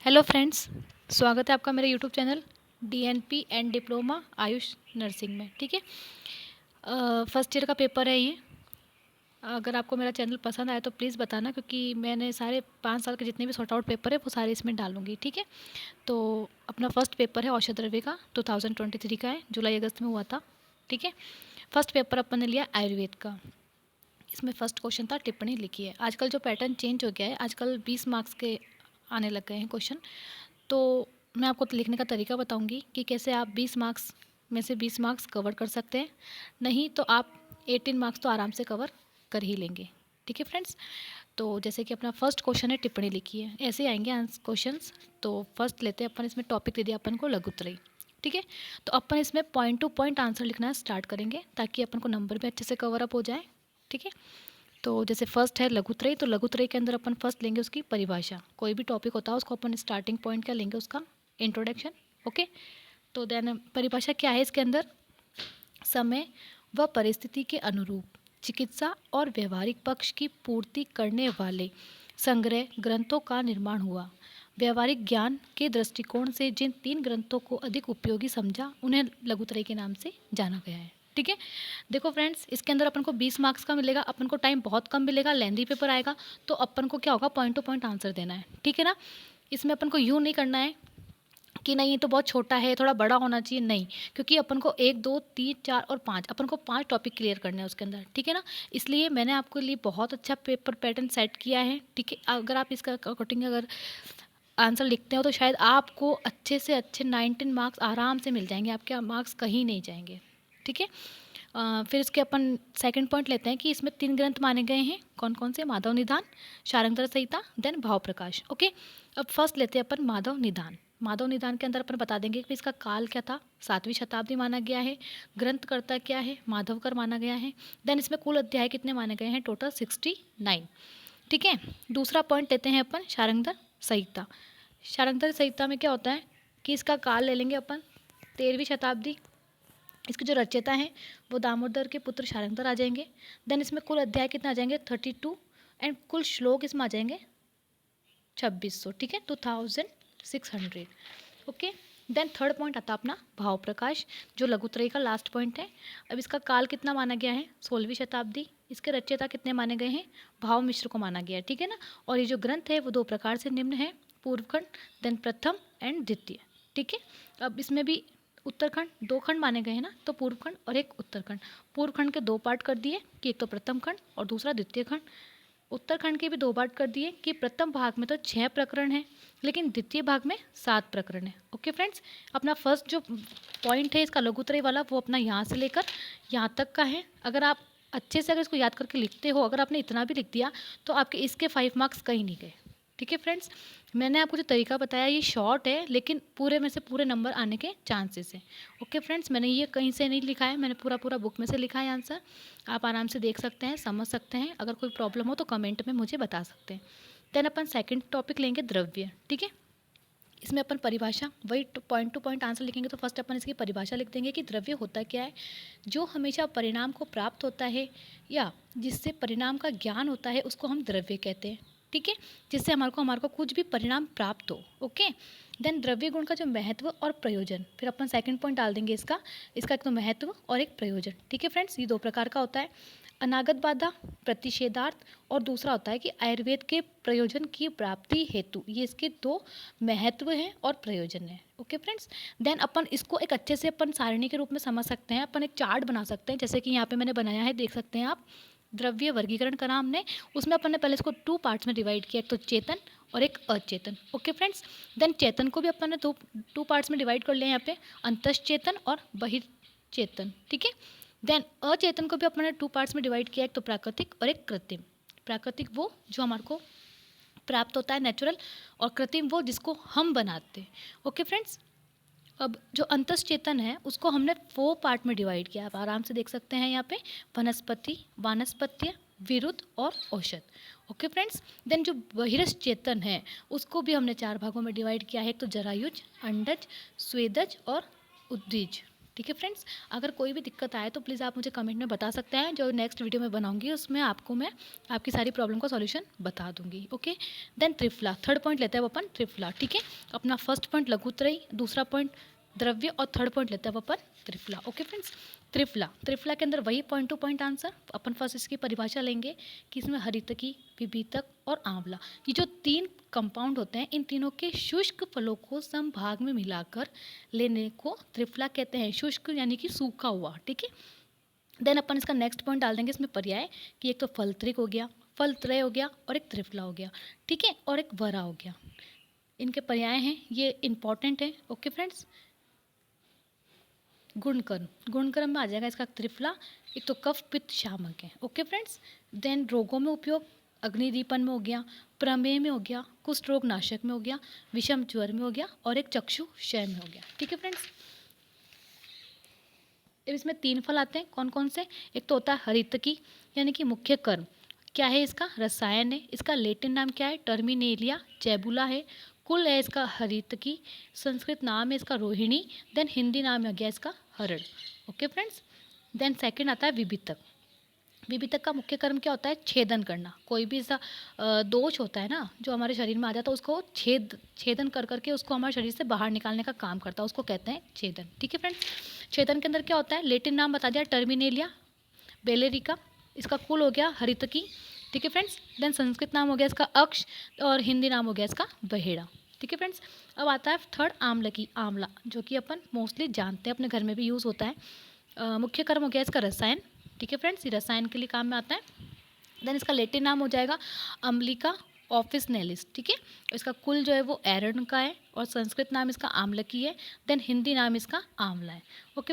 Hello friends, स्वागत है आपका मेरे YouTube channel DNP and diploma Ayush nursing में। ठीक है, फर्स्ट ईयर का पेपर है ये। अगर आपको मेरा चैनल पसंद आया तो प्लीज़ बताना, क्योंकि मैंने सारे 5 साल के जितने भी सॉर्ट आउट पेपर है वो सारे इसमें डालूंगी। ठीक है, तो अपना फर्स्ट पेपर है औषध द्रव्य का, 2023 का है, जुलाई अगस्त में हुआ था। ठीक है, फर्स्ट पेपर अपन ने लिया आयुर्वेद का। इसमें फर्स्ट क्वेश्चन था टिप्पणी लिखी है। आजकल जो पैटर्न चेंज हो गया है, आजकल 20 मार्क्स के आने लग गए हैं क्वेश्चन। तो मैं आपको लिखने का तरीका बताऊंगी कि कैसे आप 20 मार्क्स में से 20 मार्क्स कवर कर सकते हैं। नहीं तो आप 18 मार्क्स तो आराम से कवर कर ही लेंगे। ठीक है फ्रेंड्स, तो जैसे कि अपना फर्स्ट क्वेश्चन है टिप्पणी लिखी है, ऐसे ही आएंगे क्वेश्चंस। तो फर्स्ट लेते हैं अपन, इसमें टॉपिक दे दिया अपन को लघुत्रयी। ठीक है, तो अपन इसमें पॉइंट टू पॉइंट आंसर लिखना स्टार्ट करेंगे ताकि अपन को नंबर भी अच्छे से कवर अप हो जाए। ठीक है, तो जैसे फर्स्ट है लघुत्रयी, तो लघुत्रयी के अंदर अपन फर्स्ट लेंगे उसकी परिभाषा। कोई भी टॉपिक होता है उसको अपन स्टार्टिंग पॉइंट क्या लेंगे, उसका इंट्रोडक्शन। ओके, तो देन परिभाषा क्या है इसके अंदर, समय व परिस्थिति के अनुरूप चिकित्सा और व्यवहारिक पक्ष की पूर्ति करने वाले संग्रह ग्रंथों का निर्माण हुआ। व्यवहारिक ज्ञान के दृष्टिकोण से जिन 3 ग्रंथों को अधिक उपयोगी समझा उन्हें लघुत्रयी के नाम से जाना गया है। ठीक है, देखो फ्रेंड्स, इसके अंदर अपन को 20 मार्क्स का मिलेगा, अपन को टाइम बहुत कम मिलेगा, लेंदी पेपर आएगा, तो अपन को क्या होगा, पॉइंट टू पॉइंट आंसर देना है। ठीक है ना, इसमें अपन को यूँ नहीं करना है कि नहीं ये तो बहुत छोटा है, थोड़ा बड़ा होना चाहिए, नहीं, क्योंकि अपन को 1 2 3 4 और 5, अपन को 5 टॉपिक क्लियर करने हैं उसके अंदर। ठीक है ना, इसलिए मैंने आपके लिए बहुत अच्छा पेपर पैटर्न सेट किया है। ठीक है, अगर आप इसका अकॉर्डिंग अगर आंसर लिखते हो तो शायद आपको अच्छे से अच्छे 19 मार्क्स आराम से मिल जाएंगे, आपके मार्क्स कहीं नहीं जाएंगे। ठीक है, फिर इसके अपन सेकंड पॉइंट लेते हैं कि इसमें 3 ग्रंथ माने गए हैं, कौन कौन से, माधव निदान, शारंगधर संहिता, देन भाव प्रकाश। ओके, अब फर्स्ट लेते हैं अपन माधव निदान। माधव निदान के अंदर अपन बता देंगे कि इसका काल क्या था, 7वीं शताब्दी माना गया है, ग्रंथकर्ता क्या है, माधवकर माना गया है, देन इसमें कुल अध्याय कितने माने गए हैं, टोटल 69। ठीक है, दूसरा पॉइंट लेते हैं अपन शारंगधर संहिता। शारंगधर संहिता में क्या होता है कि इसका काल ले लेंगे अपन 13वीं शताब्दी। इसके जो रचयिता हैं वो दामोदर के पुत्र शारंगधर आ जाएंगे। देन इसमें कुल अध्याय कितना आ जाएंगे, 32, एंड कुल श्लोक इसमें आ जाएंगे 2600। ठीक है, 2600। ओके, देन थर्ड पॉइंट आता है अपना भाव प्रकाश, जो लघुत्रयी का लास्ट पॉइंट है। अब इसका काल कितना माना गया है, 16वीं शताब्दी। इसके रचयिता कितने माने गए हैं, भाव मिश्र को माना गया है। ठीक है ना, और ये जो ग्रंथ है वो 2 प्रकार से निम्न है, पूर्वखंड, देन प्रथम एंड द्वितीय। ठीक है, अब इसमें भी उत्तरखंड 2 खंड माने गए हैं ना, तो पूर्व खंड और एक उत्तरखंड। पूर्व खंड के 2 पार्ट कर दिए कि एक तो प्रथम खंड और दूसरा द्वितीय खंड। उत्तरखंड के भी 2 पार्ट कर दिए कि प्रथम भाग में तो 6 प्रकरण हैं, लेकिन द्वितीय भाग में 7 प्रकरण है। ओके फ्रेंड्स, अपना फर्स्ट जो पॉइंट है इसका लघुत्रयी वाला, वो अपना यहाँ से लेकर यहाँ तक का है। अगर आप अच्छे से अगर इसको याद करके लिखते हो, अगर आपने इतना भी लिख दिया तो आपके इसके 5 मार्क्स कहीं नहीं गए। ठीक है फ्रेंड्स, मैंने आपको जो तरीका बताया ये शॉर्ट है, लेकिन पूरे में से पूरे नंबर आने के चांसेस हैं। ओके फ्रेंड्स, मैंने ये कहीं से नहीं लिखा है, मैंने पूरा बुक में से लिखा है आंसर। आप आराम से देख सकते हैं, समझ सकते हैं। अगर कोई प्रॉब्लम हो तो कमेंट में मुझे बता सकते हैं। देन अपन सेकंड टॉपिक लेंगे द्रव्य। ठीक है, इसमें अपन परिभाषा वही पॉइंट टू पॉइंट आंसर लिखेंगे। तो फर्स्ट अपन इसकी परिभाषा लिख देंगे कि द्रव्य होता क्या है, जो हमेशा परिणाम को प्राप्त होता है या जिससे परिणाम का ज्ञान होता है उसको हम द्रव्य कहते हैं। ठीक है, जिससे हमारे को कुछ भी परिणाम प्राप्त हो। ओके, देन द्रव्य गुण का जो महत्व और प्रयोजन, फिर अपन सेकंड पॉइंट डाल देंगे इसका एक तो महत्व और एक प्रयोजन। ठीक है फ्रेंड्स, ये 2 प्रकार का होता है, अनागत बाधा, प्रतिषेधार्थ, और दूसरा होता है कि आयुर्वेद के प्रयोजन की प्राप्ति हेतु। ये इसके 2 महत्व हैं और प्रयोजन है। ओके फ्रेंड्स, देन अपन इसको एक अच्छे से अपन सारणी के रूप में समझ सकते हैं। अपन एक चार्ट बना सकते हैं, जैसे कि यहाँ पे मैंने बनाया है, देख सकते हैं आप। द्रव्य वर्गीकरण करा हमने, उसमें अपन ने पहले इसको 2 पार्ट्स में डिवाइड किया, एक तो चेतन और एक अचेतन। ओके फ्रेंड्स, देन चेतन को भी अपन ने 2 पार्ट्स में डिवाइड कर लिया यहाँ पे, अंतश्चेतन और बहिर्चेतन। ठीक है, देन अचेतन को भी अपन ने 2 पार्ट्स में डिवाइड किया, एक तो प्राकृतिक और एक कृत्रिम। प्राकृतिक वो जो हमारे को प्राप्त होता है नेचुरल, और कृत्रिम वो जिसको हम बनाते हैं। ओके फ्रेंड्स, अब जो अंतश्चेतन है उसको हमने 4 पार्ट में डिवाइड किया, आप आराम से देख सकते हैं यहाँ पे, वनस्पति, वानस्पत्य, विरुद्ध और औषध। ओके फ्रेंड्स, देन जो बहिर्चेतन है उसको भी हमने 4 भागों में डिवाइड किया है, एक तो जरायुज, अंडज, स्वेदज और उद्भिज। ठीक है फ्रेंड्स, अगर कोई भी दिक्कत आए तो प्लीज़ आप मुझे कमेंट में बता सकते हैं, जो नेक्स्ट वीडियो में बनाऊंगी उसमें आपको मैं आपकी सारी प्रॉब्लम का सॉल्यूशन बता दूंगी। Okay, then triphala, third point लेते हैं अपन त्रिफला। ठीक है, अपना फर्स्ट पॉइंट लघुत्रयी, दूसरा पॉइंट द्रव्य और थर्ड पॉइंट लेते हैं अपन त्रिफला। ओके फ्रेंड्स, त्रिफला, त्रिफला के अंदर वही पॉइंट टू पॉइंट आंसर। अपन फर्स्ट इसकी परिभाषा लेंगे कि इसमें हरितकी, विभितक और आंवला, ये जो 3 कंपाउंड होते हैं, इन तीनों के शुष्क फलों को समभाग में मिलाकर लेने को त्रिफला कहते हैं। शुष्क यानी कि सूखा हुआ। ठीक है, देन अपन इसका नेक्स्ट पॉइंट डाल देंगे इसमें पर्याय कि एक तो फलत्रिक हो गया, फलत्रय हो गया और एक त्रिफला हो गया। ठीक है, और एक वरा हो गया। इनके पर्याय हैं, ये इंपॉर्टेंट है। ओके फ्रेंड्स, गुणकर्म, गुणकर्म में आ जाएगा इसका त्रिफला। एक तो कफ पित्त शामक है। ओके फ्रेंड्स, देन रोगों में उपयोग, अग्निदीपन में हो गया, प्रमेय में हो गया, कुष्ठ रोग नाशक में हो गया, विषम ज्वर में हो गया और एक चक्षु क्षय में हो गया। ठीक है फ्रेंड्स, अब इसमें 3 फल आते हैं, कौन कौन से? एक तो होता है हरितकी यानी कि मुख्य कर्म, क्या है इसका? रसायन है। इसका लेटिन नाम क्या है? टर्मिनेलिया जैबुला है। कुल है इसका हरितकी, संस्कृत नाम है इसका रोहिणी, देन हिंदी नाम हो गया इसका हरड़। ओके फ्रेंड्स, देन सेकंड आता है विभितक। विभितक का मुख्य कर्म क्या होता है? छेदन करना। कोई भी ऐसा दोष होता है ना जो हमारे शरीर में आ जाता है, उसको छेदन कर करके उसको हमारे शरीर से बाहर निकालने का काम करता है, उसको कहते हैं छेदन। ठीक है फ्रेंड्स, छेदन के अंदर क्या होता है? लेटिन नाम बता दिया टर्मिनेलिया बेलेरिका, इसका कुल हो गया हरितकी। ठीक है फ्रेंड्स, देन संस्कृत नाम हो गया इसका अक्ष और हिंदी नाम हो गया इसका बहेड़ा। ठीक है फ्रेंड्स, अब आता है थर्ड आमलकी, आंवला, जो कि अपन मोस्टली जानते हैं, अपने घर में भी यूज़ होता है। मुख्य कर्म हो गया इसका रसायन। ठीक है फ्रेंड्स, ये रसायन के लिए काम में आता है। देन इसका लेटिन नाम हो जाएगा अम्लिका ऑफिसनेलिस। ठीक है, इसका कुल जो है वो एरन का है और संस्कृत नाम इसका आमलकी है। देन हिंदी नाम इसका आंवला है। ओके।